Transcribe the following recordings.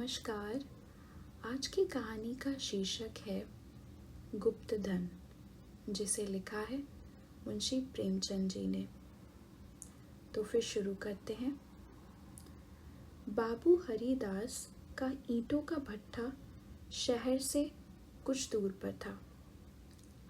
नमस्कार। आज की कहानी का शीर्षक है गुप्त धन, जिसे लिखा है मुंशी प्रेमचंद जी ने। तो फिर शुरू करते हैं। बाबू हरिदास का ईंटों का भट्ठा शहर से कुछ दूर पर था।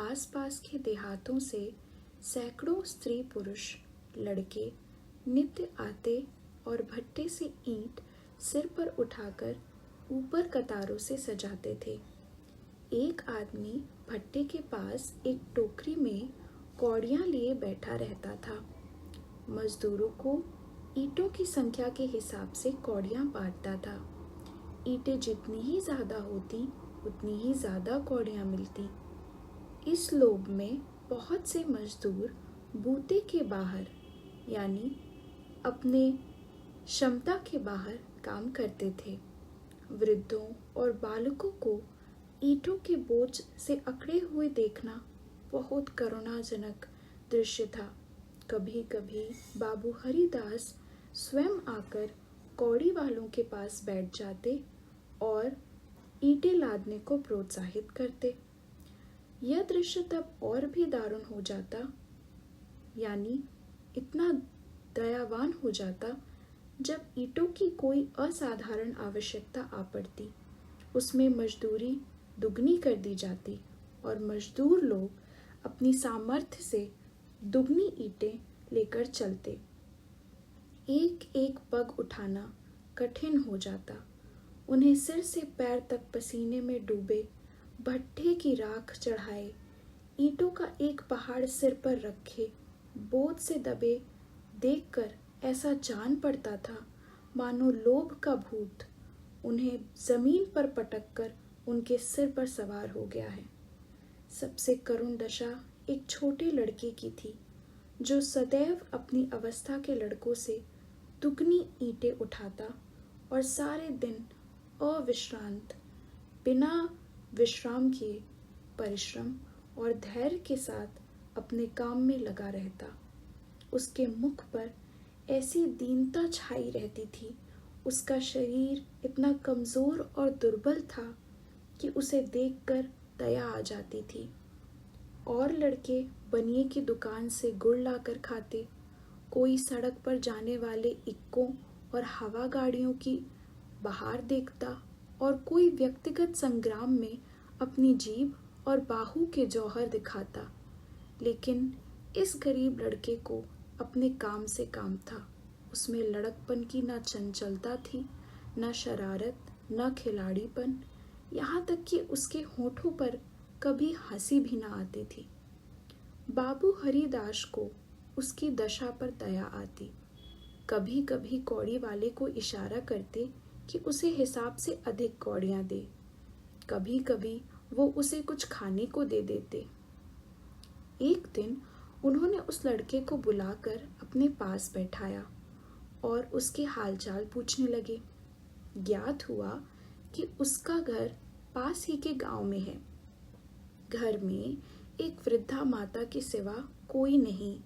आसपास के देहातों से सैकड़ों स्त्री पुरुष लड़के नित्य आते और भट्टे से ईंट सिर पर उठाकर ऊपर कतारों से सजाते थे। एक आदमी भट्टे के पास एक टोकरी में कौड़ियाँ लिए बैठा रहता था। मजदूरों को ईंटों की संख्या के हिसाब से कौड़ियाँ बांटता था। ईंटें जितनी ही ज़्यादा होती उतनी ही ज़्यादा कौड़ियाँ मिलती। इस लोभ में बहुत से मजदूर बूते के बाहर यानी अपने क्षमता के बाहर काम करते थे। वृद्धों और बालकों को ईंटों के बोझ से अकड़े हुए देखना बहुत करुणाजनक दृश्य था। कभी कभी बाबू हरिदास स्वयं आकर कौड़ी वालों के पास बैठ जाते और ईंटें लादने को प्रोत्साहित करते। यह दृश्य तब और भी दारुण हो जाता, यानी इतना दयावान हो जाता, जब ईंटों की कोई असाधारण आवश्यकता आ पड़ती। उसमें मजदूरी दुगनी कर दी जाती और मजदूर लोग अपनी सामर्थ्य से दुगनी ईंटें लेकर चलते। एक एक पग उठाना कठिन हो जाता। उन्हें सिर से पैर तक पसीने में डूबे, भट्ठे की राख चढ़ाए, ईंटों का एक पहाड़ सिर पर रखे, बोझ से दबे देखकर ऐसा जान पड़ता था मानो लोभ का भूत उन्हें जमीन पर पटक कर उनके सिर पर सवार हो गया है। सबसे करुण दशा एक छोटे लड़के की थी, जो सदैव अपनी अवस्था के लड़कों से दुगनी ईंटें उठाता और सारे दिन अविश्रांत बिना विश्राम किए परिश्रम और धैर्य के साथ अपने काम में लगा रहता। उसके मुख पर ऐसी दीनता छाई रहती थी। उसका शरीर इतना कमज़ोर और दुर्बल था कि उसे देखकर दया आ जाती थी। और लड़के बनिए की दुकान से गुड़ लाकर खाते, कोई सड़क पर जाने वाले इक्कों और हवा गाड़ियों की बहार देखता और कोई व्यक्तिगत संग्राम में अपनी जीभ और बाहू के जौहर दिखाता। लेकिन इस गरीब लड़के को अपने काम से काम था। उसमें लड़कपन की न चंचलता थी, न शरारत, न खिलाड़ीपन, यहाँ तक कि उसके होठों पर कभी हंसी भी न आती थी। बाबू हरिदास को उसकी दशा पर दया आती। कभी कभी कौड़ी वाले को इशारा करते कि उसे हिसाब से अधिक कौड़ियाँ दे। कभी कभी वो उसे कुछ खाने को दे देते। एक दिन उन्होंने उस लड़के को बुलाकर अपने पास बैठाया और उसके हालचाल पूछने लगे। ज्ञात हुआ कि उसका घर पास ही के गांव में है। घर में एक वृद्धा माता के सिवा कोई नहीं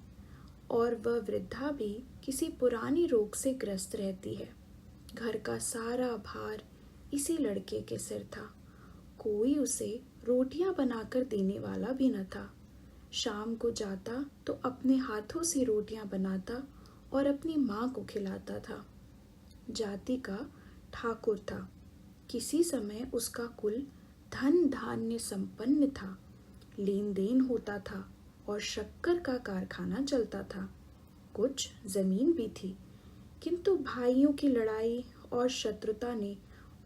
और वह वृद्धा भी किसी पुरानी रोग से ग्रस्त रहती है। घर का सारा भार इसी लड़के के सिर था। कोई उसे रोटियां बनाकर देने वाला भी न था। शाम को जाता तो अपने हाथों से रोटियां बनाता और अपनी माँ को खिलाता था। जाति का ठाकुर था। किसी समय उसका कुल धन धान्य संपन्न था। लेन देन होता था और शक्कर का कारखाना चलता था। कुछ जमीन भी थी, किंतु भाइयों की लड़ाई और शत्रुता ने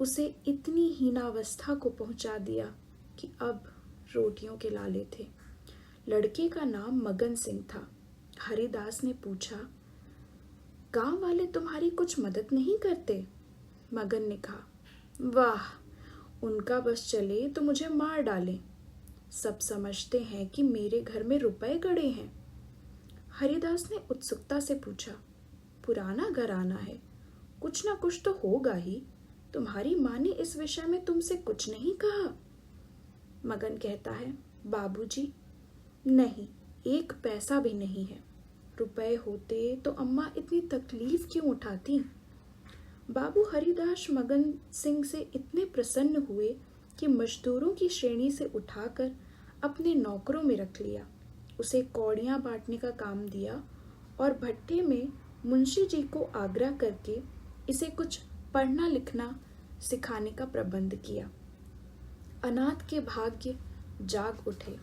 उसे इतनी हीनावस्था को पहुंचा दिया कि अब रोटियों के लाले थे। लड़के का नाम मगन सिंह था। हरिदास ने पूछा, गांव वाले तुम्हारी कुछ मदद नहीं करते? मगन ने कहा, वाह, उनका बस चले तो मुझे मार डालें। सब समझते हैं कि मेरे घर में रुपए गड़े हैं। हरिदास ने उत्सुकता से पूछा, पुराना घराना है, कुछ ना कुछ तो होगा ही। तुम्हारी माँ ने इस विषय में तुमसे कुछ नहीं कहा? मगन कहता है, बाबूजी, नहीं, एक पैसा भी नहीं है। रुपए होते तो अम्मा इतनी तकलीफ क्यों उठाती? बाबू हरिदास मगन सिंह से इतने प्रसन्न हुए कि मजदूरों की श्रेणी से उठाकर अपने नौकरों में रख लिया। उसे कौड़ियाँ बांटने का काम दिया और भट्टे में मुंशी जी को आग्रह करके इसे कुछ पढ़ना लिखना सिखाने का प्रबंध किया। अनाथ के भाग्य जाग उठे।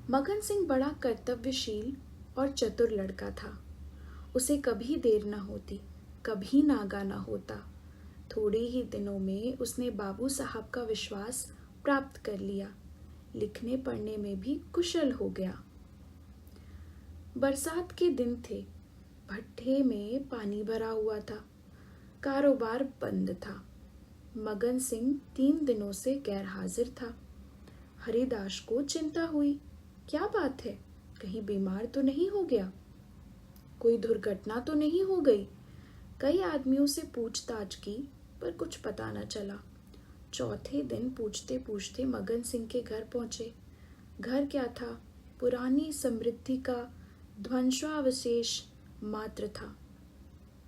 मगन सिंह बड़ा कर्तव्यशील और चतुर लड़का था। उसे कभी देर न होती, कभी नागा न होता। थोड़े ही दिनों में उसने बाबू साहब का विश्वास प्राप्त कर लिया। लिखने पढ़ने में भी कुशल हो गया। बरसात के दिन थे। भट्ठे में पानी भरा हुआ था। कारोबार बंद था। मगन सिंह 3 दिनों से गैर हाजिर था। हरिदास को चिंता हुई। क्या बात है, कहीं बीमार तो नहीं हो गया, कोई दुर्घटना तो नहीं हो गई। कई आदमियों से पूछताछ की पर कुछ पता न चला। चौथे दिन पूछते पूछते मगन सिंह के घर पहुंचे। घर क्या था, पुरानी समृद्धि का ध्वंसावशेष मात्र था,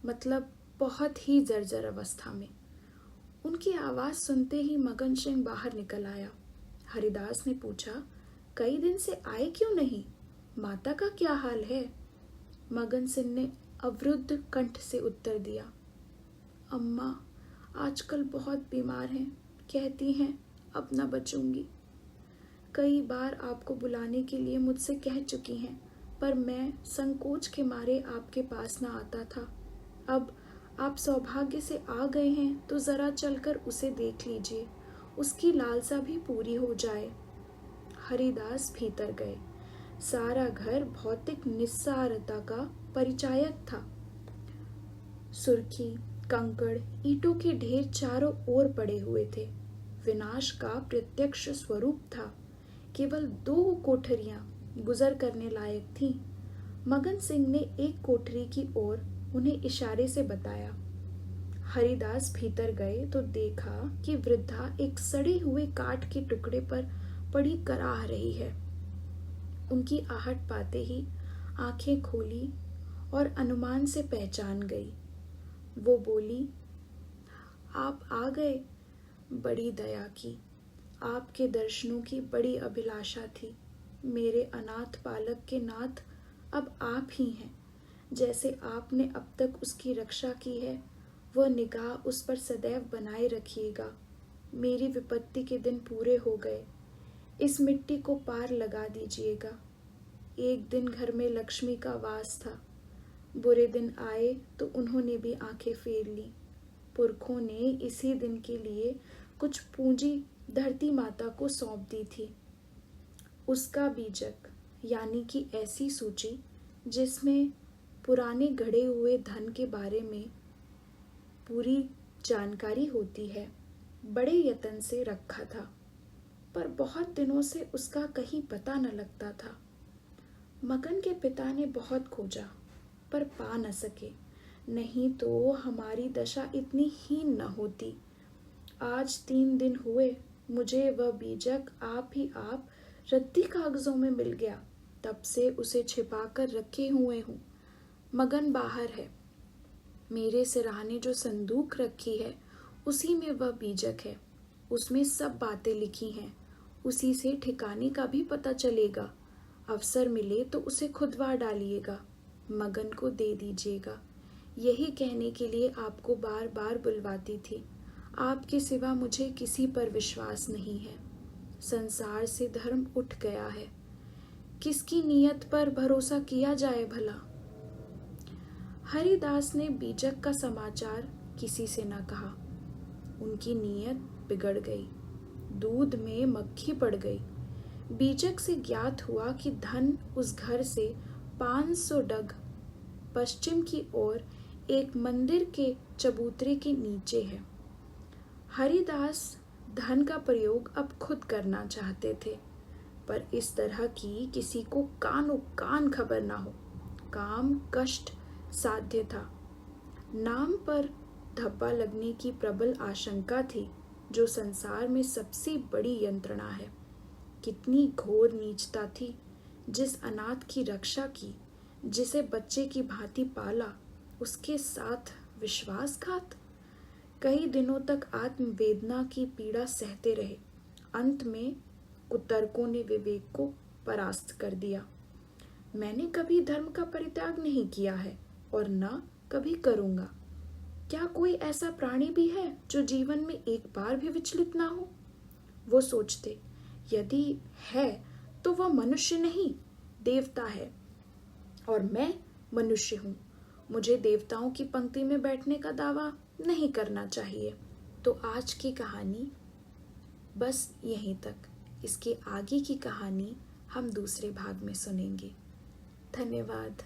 मतलब बहुत ही जर्जर अवस्था में। उनकी आवाज़ सुनते ही मगन सिंह बाहर निकल आया। हरिदास ने पूछा, कई दिन से आए क्यों नहीं, माता का क्या हाल है? मगन सिंह ने अवरुद्ध कंठ से उत्तर दिया, अम्मा आजकल बहुत बीमार हैं, कहती हैं अब न बचूंगी। कई बार आपको बुलाने के लिए मुझसे कह चुकी हैं, पर मैं संकोच के मारे आपके पास न आता था। अब आप सौभाग्य से आ गए हैं तो ज़रा चलकर उसे देख लीजिए, उसकी लालसा भी पूरी हो जाए। हरिदास भीतर गए। सारा घर भौतिक निस्सारता का परिचायक था। सुर्खी, कंकड़, ईंटों के ढेर चारों ओर पड़े हुए थे। विनाश का प्रत्यक्ष स्वरूप था। केवल 2 कोठरियां गुजर करने लायक थीं। मगन सिंह ने एक कोठरी की ओर उन्हें इशारे से बताया। हरिदास भीतर गए तो देखा कि वृद्धा एक सड़े हुए काठ के टुकड़े पर पड़ी कराह रही है। उनकी आहट पाते ही आंखें खोली और अनुमान से पहचान गई। वो बोली, आप आ गए, बड़ी दया की। आपके दर्शनों की बड़ी अभिलाषा थी। मेरे अनाथ बालक के नाथ अब आप ही हैं। जैसे आपने अब तक उसकी रक्षा की है, वह निगाह उस पर सदैव बनाए रखिएगा। मेरी विपत्ति के दिन पूरे हो गए। इस मिट्टी को पार लगा दीजिएगा। एक दिन घर में लक्ष्मी का वास था। बुरे दिन आए तो उन्होंने भी आंखें फेर ली। पुरखों ने इसी दिन के लिए कुछ पूंजी धरती माता को सौंप दी थी। उसका बीजक यानी कि ऐसी सूची जिसमें पुराने गढ़े हुए धन के बारे में पूरी जानकारी होती है, बड़े यत्न से रखा था, पर बहुत दिनों से उसका कहीं पता न लगता था। मगन के पिता ने बहुत खोजा पर पा न सके, नहीं तो हमारी दशा इतनी हीन न होती। आज 3 दिन हुए मुझे वह बीजक आप रद्दी कागजों में मिल गया। तब से उसे छिपा कर रखे हुए हूँ। मगन बाहर है। मेरे सिरहाने जो संदूक रखी है उसी में वह बीजक है। उसमें सब बातें लिखी हैं। उसी से ठिकाने का भी पता चलेगा। अवसर मिले तो उसे खुदवा डालिएगा, मगन को दे दीजिएगा। यही कहने के लिए आपको बार बार बुलवाती थी। आपके सिवा मुझे किसी पर विश्वास नहीं है। संसार से धर्म उठ गया है। किसकी नीयत पर भरोसा किया जाए भला? हरिदास ने बीजक का समाचार किसी से न कहा। उनकी नीयत बिगड़ गई। दूध में मक्खी पड़ गई। बीजक से ज्ञात हुआ कि धन उस घर से 500 डग पश्चिम की ओर एक मंदिर के चबूतरे के नीचे है। हरिदास धन का प्रयोग अब खुद करना चाहते थे, पर इस तरह की किसी को कानो कान खबर ना हो। काम कष्ट साध्य था। नाम पर धब्बा लगने की प्रबल आशंका थी, जो संसार में सबसे बड़ी यंत्रणा है। कितनी घोर नीचता थी। जिस अनाथ की रक्षा की, जिसे बच्चे की भांति पाला, उसके साथ विश्वासघात। कई दिनों तक आत्मवेदना की पीड़ा सहते रहे। अंत में कुतर्कों ने विवेक को परास्त कर दिया। मैंने कभी धर्म का परित्याग नहीं किया है और न कभी करूंगा। क्या कोई ऐसा प्राणी भी है जो जीवन में एक बार भी विचलित ना हो? वो सोचते, यदि है तो वह मनुष्य नहीं, देवता है, और मैं मनुष्य हूं। मुझे देवताओं की पंक्ति में बैठने का दावा नहीं करना चाहिए। तो आज की कहानी बस यहीं तक। इसके आगे की कहानी हम दूसरे भाग में सुनेंगे। धन्यवाद।